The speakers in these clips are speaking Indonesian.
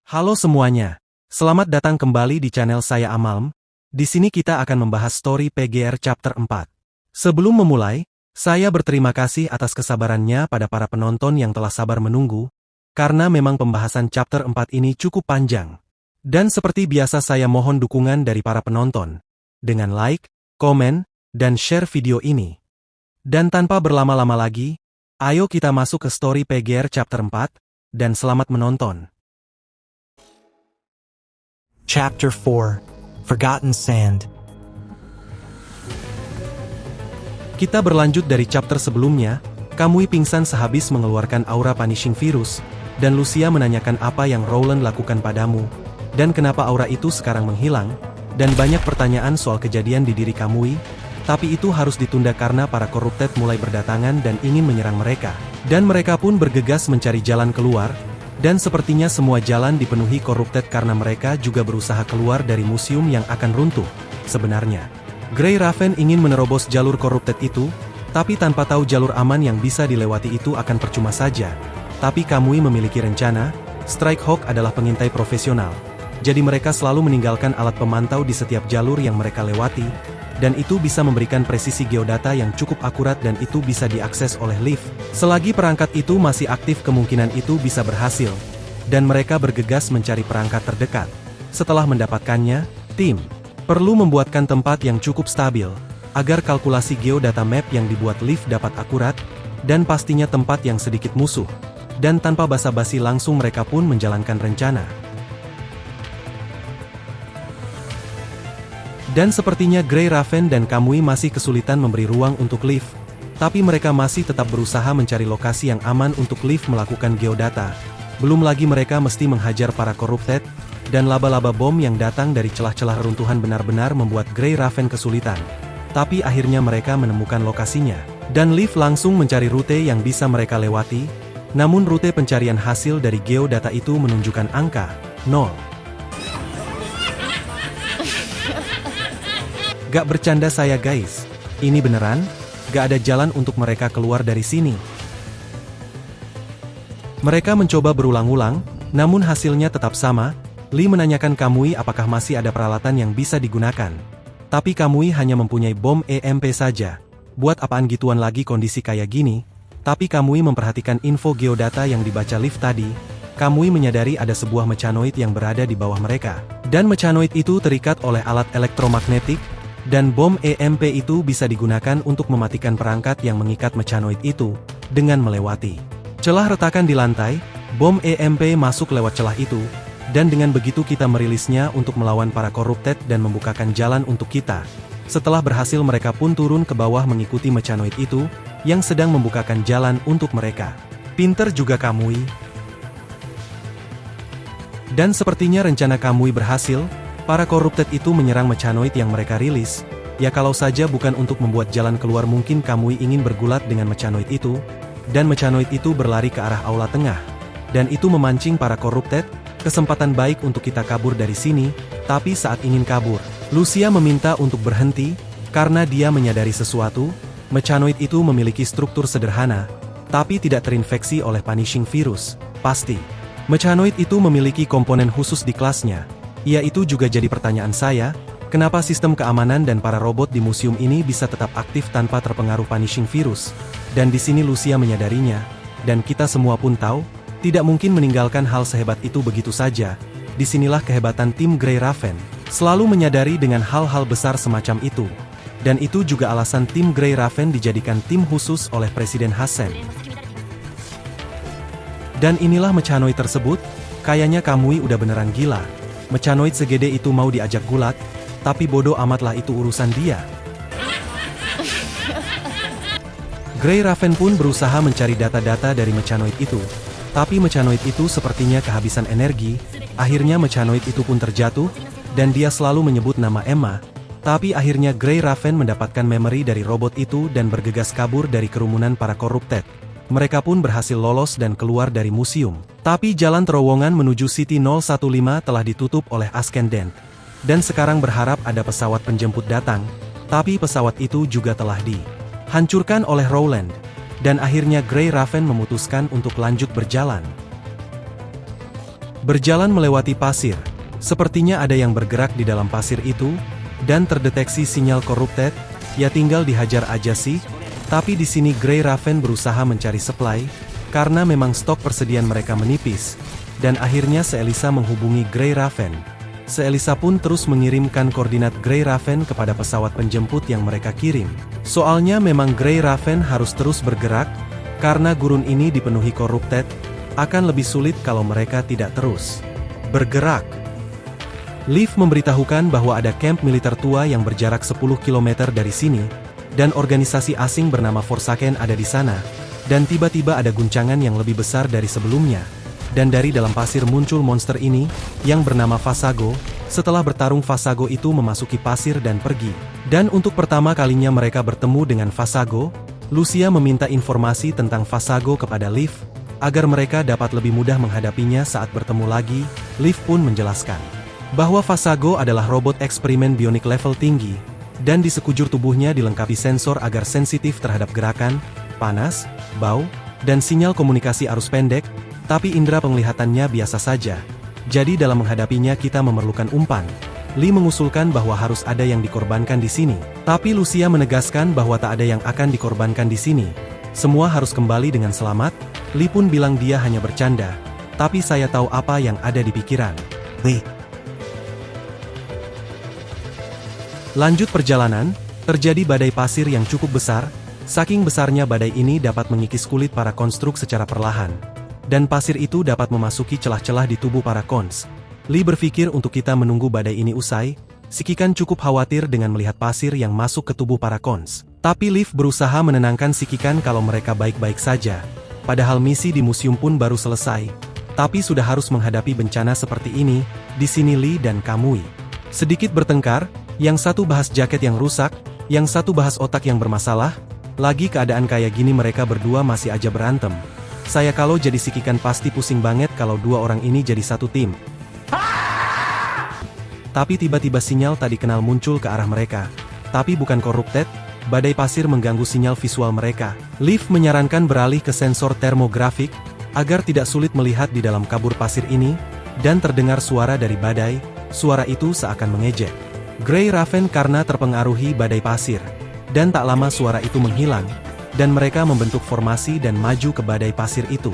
Halo semuanya, selamat datang kembali di channel saya Amalm. Di sini kita akan membahas story PGR Chapter 4. Sebelum memulai, saya berterima kasih atas kesabarannya pada para penonton yang telah sabar menunggu, karena memang pembahasan Chapter 4 ini cukup panjang. Dan seperti biasa saya mohon dukungan dari para penonton, dengan like, komen, dan share video ini. Dan tanpa berlama-lama lagi, ayo kita masuk ke story PGR Chapter 4, dan selamat menonton. Chapter 4: Forgotten Sand. Kita berlanjut dari chapter sebelumnya. Kamui pingsan sehabis mengeluarkan aura punishing virus, dan Lucia menanyakan apa yang Rowland lakukan padamu, dan kenapa aura itu sekarang menghilang, dan banyak pertanyaan soal kejadian di diri Kamui, tapi itu harus ditunda karena para corrupted mulai berdatangan dan ingin menyerang mereka, dan mereka pun bergegas mencari jalan keluar. Dan sepertinya semua jalan dipenuhi corrupted karena mereka juga berusaha keluar dari museum yang akan runtuh. Sebenarnya, Grey Raven ingin menerobos jalur corrupted itu, tapi tanpa tahu jalur aman yang bisa dilewati itu akan percuma saja. Tapi Kamui memiliki rencana. Strike Hawk adalah pengintai profesional, jadi mereka selalu meninggalkan alat pemantau di setiap jalur yang mereka lewati, dan itu bisa memberikan presisi geodata yang cukup akurat dan itu bisa diakses oleh lift. Selagi perangkat itu masih aktif kemungkinan itu bisa berhasil, dan mereka bergegas mencari perangkat terdekat. Setelah mendapatkannya, tim perlu membuatkan tempat yang cukup stabil, agar kalkulasi geodata map yang dibuat lift dapat akurat, dan pastinya tempat yang sedikit musuh. Dan tanpa basa-basi langsung mereka pun menjalankan rencana. Dan sepertinya Grey Raven dan Kamui masih kesulitan memberi ruang untuk lift, tapi mereka masih tetap berusaha mencari lokasi yang aman untuk lift melakukan geodata. Belum lagi mereka mesti menghajar para corrupted, dan laba-laba bom yang datang dari celah-celah runtuhan benar-benar membuat Grey Raven kesulitan. Tapi akhirnya mereka menemukan lokasinya, dan lift langsung mencari rute yang bisa mereka lewati, namun rute pencarian hasil dari geodata itu menunjukkan angka 0. Gak bercanda saya guys, ini beneran, gak ada jalan untuk mereka keluar dari sini. Mereka mencoba berulang-ulang, namun hasilnya tetap sama. Lee menanyakan Kamui apakah masih ada peralatan yang bisa digunakan. Tapi Kamui hanya mempunyai bom EMP saja. Buat apaan gituan lagi kondisi kayak gini? Tapi Kamui memperhatikan info geodata yang dibaca lift tadi. Kamui menyadari ada sebuah mechanoid yang berada di bawah mereka. Dan mechanoid itu terikat oleh alat elektromagnetik, dan bom EMP itu bisa digunakan untuk mematikan perangkat yang mengikat mechanoid itu, dengan melewati celah retakan di lantai. Bom EMP masuk lewat celah itu, dan dengan begitu kita merilisnya untuk melawan para corrupted dan membukakan jalan untuk kita. Setelah berhasil mereka pun turun ke bawah mengikuti mechanoid itu, yang sedang membukakan jalan untuk mereka. Pinter juga Kamui. Dan sepertinya rencana Kamui berhasil. Para corrupted itu menyerang mechanoid yang mereka rilis. Ya kalau saja bukan untuk membuat jalan keluar mungkin Kamui ingin bergulat dengan mechanoid itu. Dan mechanoid itu berlari ke arah aula tengah. Dan itu memancing para corrupted. Kesempatan baik untuk kita kabur dari sini. Tapi saat ingin kabur, Lucia meminta untuk berhenti, karena dia menyadari sesuatu. Mechanoid itu memiliki struktur sederhana, tapi tidak terinfeksi oleh punishing virus. Pasti mechanoid itu memiliki komponen khusus di kelasnya. Ya itu juga jadi pertanyaan saya, kenapa sistem keamanan dan para robot di museum ini bisa tetap aktif tanpa terpengaruh punishing virus. Dan di sini Lucia menyadarinya, dan kita semua pun tahu, tidak mungkin meninggalkan hal sehebat itu begitu saja. Disinilah kehebatan tim Grey Raven, selalu menyadari dengan hal-hal besar semacam itu. Dan itu juga alasan tim Grey Raven dijadikan tim khusus oleh Presiden Hassan. Dan inilah mechanoid tersebut, kayaknya Kamui udah beneran gila. Mechanoid segede itu mau diajak gulat, tapi bodoh amatlah itu urusan dia. Grey Raven pun berusaha mencari data-data dari mechanoid itu, tapi mechanoid itu sepertinya kehabisan energi. Akhirnya mechanoid itu pun terjatuh, dan dia selalu menyebut nama Emma. Tapi akhirnya Grey Raven mendapatkan memori dari robot itu dan bergegas kabur dari kerumunan para corrupted. Mereka pun berhasil lolos dan keluar dari museum. Tapi jalan terowongan menuju City 015 telah ditutup oleh Ascendant. Dan sekarang berharap ada pesawat penjemput datang, tapi pesawat itu juga telah dihancurkan oleh Rowland. Dan akhirnya Grey Raven memutuskan untuk lanjut berjalan. Berjalan melewati pasir. Sepertinya ada yang bergerak di dalam pasir itu, dan terdeteksi sinyal corrupted, ya tinggal dihajar aja sih. Tapi di sini Grey Raven berusaha mencari supply, karena memang stok persediaan mereka menipis, dan akhirnya Seelisa menghubungi Grey Raven. Seelisa pun terus mengirimkan koordinat Grey Raven kepada pesawat penjemput yang mereka kirim. Soalnya memang Grey Raven harus terus bergerak, karena gurun ini dipenuhi corrupted, akan lebih sulit kalau mereka tidak terus bergerak. Leaf memberitahukan bahwa ada camp militer tua yang berjarak 10 km dari sini, dan organisasi asing bernama Forsaken ada di sana, dan tiba-tiba ada guncangan yang lebih besar dari sebelumnya, dan dari dalam pasir muncul monster ini, yang bernama Fasago. Setelah bertarung Fasago itu memasuki pasir dan pergi. Dan untuk pertama kalinya mereka bertemu dengan Fasago, Lucia meminta informasi tentang Fasago kepada Leaf, agar mereka dapat lebih mudah menghadapinya saat bertemu lagi. Leaf pun menjelaskan bahwa Fasago adalah robot eksperimen bionik level tinggi, dan di sekujur tubuhnya dilengkapi sensor agar sensitif terhadap gerakan, panas, bau, dan sinyal komunikasi arus pendek, tapi indera penglihatannya biasa saja. Jadi dalam menghadapinya kita memerlukan umpan. Lee mengusulkan bahwa harus ada yang dikorbankan di sini, tapi Lucia menegaskan bahwa tak ada yang akan dikorbankan di sini. Semua harus kembali dengan selamat. Lee pun bilang dia hanya bercanda, tapi saya tahu apa yang ada di pikiran Lee. Lanjut perjalanan, terjadi badai pasir yang cukup besar. Saking besarnya badai ini dapat mengikis kulit para konstruk secara perlahan. Dan pasir itu dapat memasuki celah-celah di tubuh para cons. Lee berpikir untuk kita menunggu badai ini usai. Sikikan cukup khawatir dengan melihat pasir yang masuk ke tubuh para cons. Tapi Leaf berusaha menenangkan Sikikan kalau mereka baik-baik saja. Padahal misi di museum pun baru selesai. Tapi sudah harus menghadapi bencana seperti ini. Di sini Lee dan Kamui sedikit bertengkar. Yang satu bahas jaket yang rusak, yang satu bahas otak yang bermasalah. Lagi keadaan kayak gini mereka berdua masih aja berantem. Saya kalau jadi Sikikan pasti pusing banget kalau dua orang ini jadi satu tim. Tapi tiba-tiba sinyal tak dikenal muncul ke arah mereka. Tapi bukan corrupted, badai pasir mengganggu sinyal visual mereka. Leaf menyarankan beralih ke sensor termografik, agar tidak sulit melihat di dalam kabur pasir ini, dan terdengar suara dari badai. Suara itu seakan mengejek Grey Raven karena terpengaruhi badai pasir. Dan tak lama suara itu menghilang, dan mereka membentuk formasi dan maju ke badai pasir itu.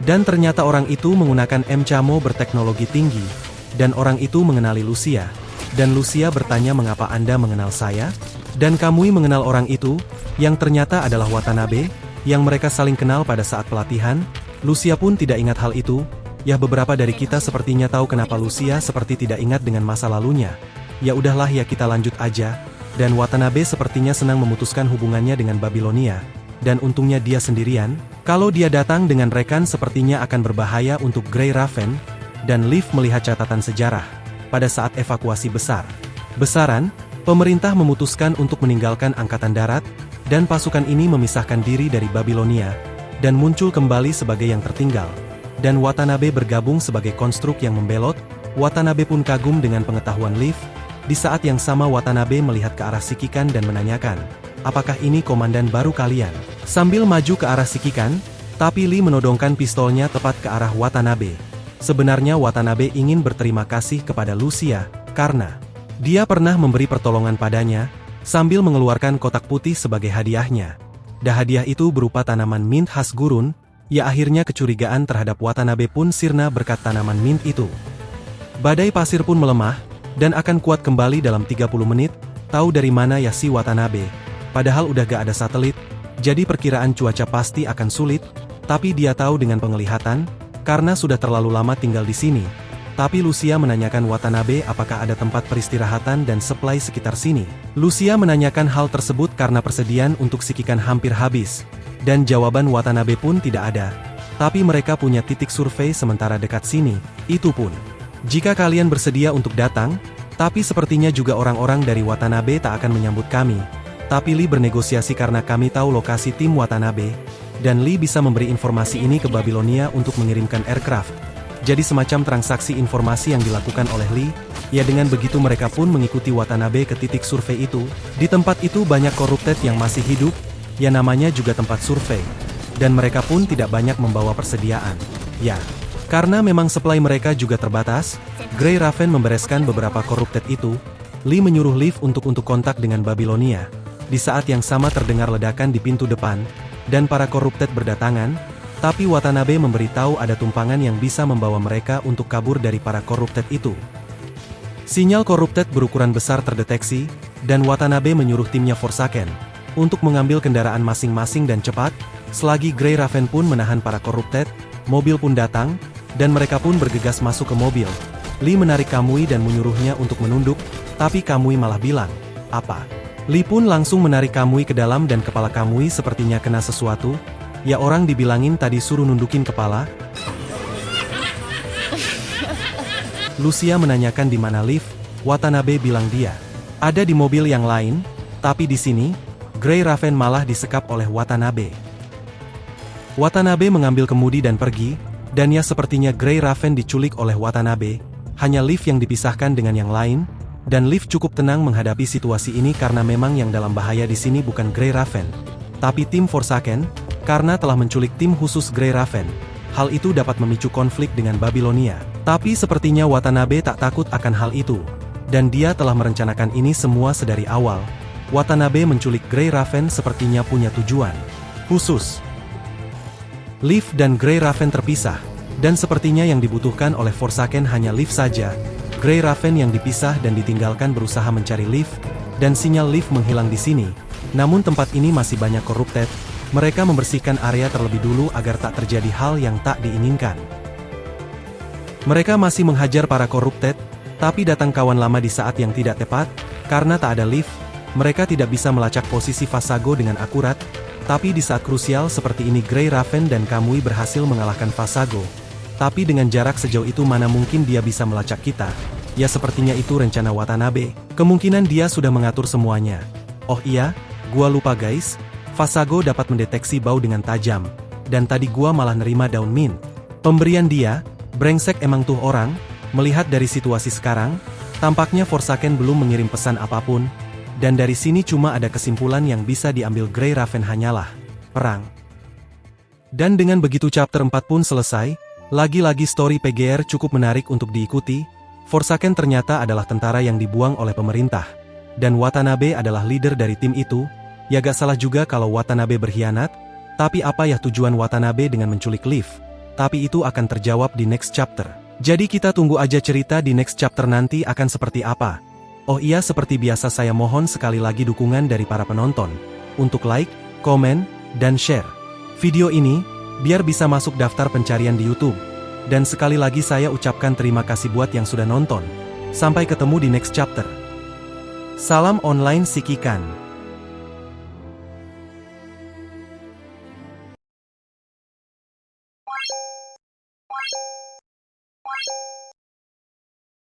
Dan ternyata orang itu menggunakan M-Camo berteknologi tinggi, dan orang itu mengenali Lucia. Dan Lucia bertanya mengapa Anda mengenal saya? Dan Kamui mengenal orang itu, yang ternyata adalah Watanabe, yang mereka saling kenal pada saat pelatihan. Lucia pun tidak ingat hal itu. Ya beberapa dari kita sepertinya tahu kenapa Lucia seperti tidak ingat dengan masa lalunya. Ya udahlah ya kita lanjut aja. Dan Watanabe sepertinya senang memutuskan hubungannya dengan Babilonia. Dan untungnya dia sendirian. Kalau dia datang dengan rekan sepertinya akan berbahaya untuk Grey Raven. Dan Leaf melihat catatan sejarah. Pada saat evakuasi besaran, pemerintah memutuskan untuk meninggalkan Angkatan Darat. Dan pasukan ini memisahkan diri dari Babilonia. Dan muncul kembali sebagai yang tertinggal. Dan Watanabe bergabung sebagai konstruk yang membelot. Watanabe pun kagum dengan pengetahuan Leaf. Di saat yang sama Watanabe melihat ke arah Sikikan dan menanyakan, apakah ini komandan baru kalian? Sambil maju ke arah Sikikan, tapi Lee menodongkan pistolnya tepat ke arah Watanabe. Sebenarnya Watanabe ingin berterima kasih kepada Lucia, karena dia pernah memberi pertolongan padanya, sambil mengeluarkan kotak putih sebagai hadiahnya. Dan hadiah itu berupa tanaman mint khas gurun. Ya akhirnya kecurigaan terhadap Watanabe pun sirna berkat tanaman mint itu. Badai pasir pun melemah, dan akan kuat kembali dalam 30 menit, tahu dari mana ya si Watanabe. Padahal udah gak ada satelit, jadi perkiraan cuaca pasti akan sulit, tapi dia tahu dengan penglihatan, karena sudah terlalu lama tinggal di sini. Tapi Lucia menanyakan Watanabe apakah ada tempat peristirahatan dan supply sekitar sini. Lucia menanyakan hal tersebut karena persediaan untuk Sikikan hampir habis. Dan jawaban Watanabe pun tidak ada. Tapi mereka punya titik survei sementara dekat sini, itu pun jika kalian bersedia untuk datang, tapi sepertinya juga orang-orang dari Watanabe tak akan menyambut kami. Tapi Lee bernegosiasi karena kami tahu lokasi tim Watanabe, dan Lee bisa memberi informasi ini ke Babilonia untuk mengirimkan aircraft. Jadi semacam transaksi informasi yang dilakukan oleh Lee. Ya dengan begitu mereka pun mengikuti Watanabe ke titik survei itu. Di tempat itu banyak corrupted yang masih hidup, ya namanya juga tempat survei. Dan mereka pun tidak banyak membawa persediaan. Ya, Karena memang supply mereka juga terbatas, Grey Raven membereskan beberapa corrupted itu. Lee menyuruh Liv untuk kontak dengan Babilonia. Di saat yang sama terdengar ledakan di pintu depan, dan para corrupted berdatangan, tapi Watanabe memberitahu ada tumpangan yang bisa membawa mereka untuk kabur dari para corrupted itu. Sinyal corrupted berukuran besar terdeteksi, dan Watanabe menyuruh timnya Forsaken untuk mengambil kendaraan masing-masing dan cepat. Selagi Grey Raven pun menahan para corrupted, mobil pun datang, dan mereka pun bergegas masuk ke mobil. Lee menarik Kamui dan menyuruhnya untuk menunduk, tapi Kamui malah bilang, "Apa?" Lee pun langsung menarik Kamui ke dalam dan kepala Kamui sepertinya kena sesuatu. Ya orang dibilangin tadi suruh nundukin kepala. Lucia menanyakan di mana Liv. Watanabe bilang dia ada di mobil yang lain, tapi di sini, Grey Raven malah disekap oleh Watanabe. Watanabe mengambil kemudi dan pergi, dan ya sepertinya Grey Raven diculik oleh Watanabe. Hanya Liv yang dipisahkan dengan yang lain, dan Liv cukup tenang menghadapi situasi ini karena memang yang dalam bahaya di sini bukan Grey Raven, tapi tim Forsaken, karena telah menculik tim khusus Grey Raven. Hal itu dapat memicu konflik dengan Babilonia. Tapi sepertinya Watanabe tak takut akan hal itu, dan dia telah merencanakan ini semua sedari awal. Watanabe menculik Grey Raven sepertinya punya tujuan khusus. Liv dan Grey Raven terpisah, dan sepertinya yang dibutuhkan oleh Forsaken hanya Liv saja. Grey Raven yang dipisah dan ditinggalkan berusaha mencari Liv, dan sinyal Liv menghilang di sini. Namun tempat ini masih banyak corrupted. Mereka membersihkan area terlebih dulu agar tak terjadi hal yang tak diinginkan. Mereka masih menghajar para corrupted, tapi datang kawan lama di saat yang tidak tepat. Karena tak ada Liv, mereka tidak bisa melacak posisi Fasago dengan akurat. Tapi di saat krusial seperti ini Grey Raven dan Kamui berhasil mengalahkan Fasago. Tapi dengan jarak sejauh itu mana mungkin dia bisa melacak kita? Ya sepertinya itu rencana Watanabe. Kemungkinan dia sudah mengatur semuanya. Oh iya, gua lupa guys. Fasago dapat mendeteksi bau dengan tajam. Dan tadi gua malah nerima daun mint. Pemberian dia, brengsek emang tuh orang. Melihat dari situasi sekarang, tampaknya Forsaken belum mengirim pesan apapun. Dan dari sini cuma ada kesimpulan yang bisa diambil Grey Raven hanyalah perang. Dan dengan begitu chapter 4 pun selesai. Lagi-lagi story PGR cukup menarik untuk diikuti. Forsaken ternyata adalah tentara yang dibuang oleh pemerintah. Dan Watanabe adalah leader dari tim itu. Ya gak salah juga kalau Watanabe berkhianat. Tapi apa ya tujuan Watanabe dengan menculik Liv? Tapi itu akan terjawab di next chapter. Jadi kita tunggu aja cerita di next chapter nanti akan seperti apa. Oh iya, seperti biasa saya mohon sekali lagi dukungan dari para penonton. Untuk like, komen, dan share video ini, biar bisa masuk daftar pencarian di YouTube. Dan sekali lagi saya ucapkan terima kasih buat yang sudah nonton. Sampai ketemu di next chapter. Salam online Sikikan.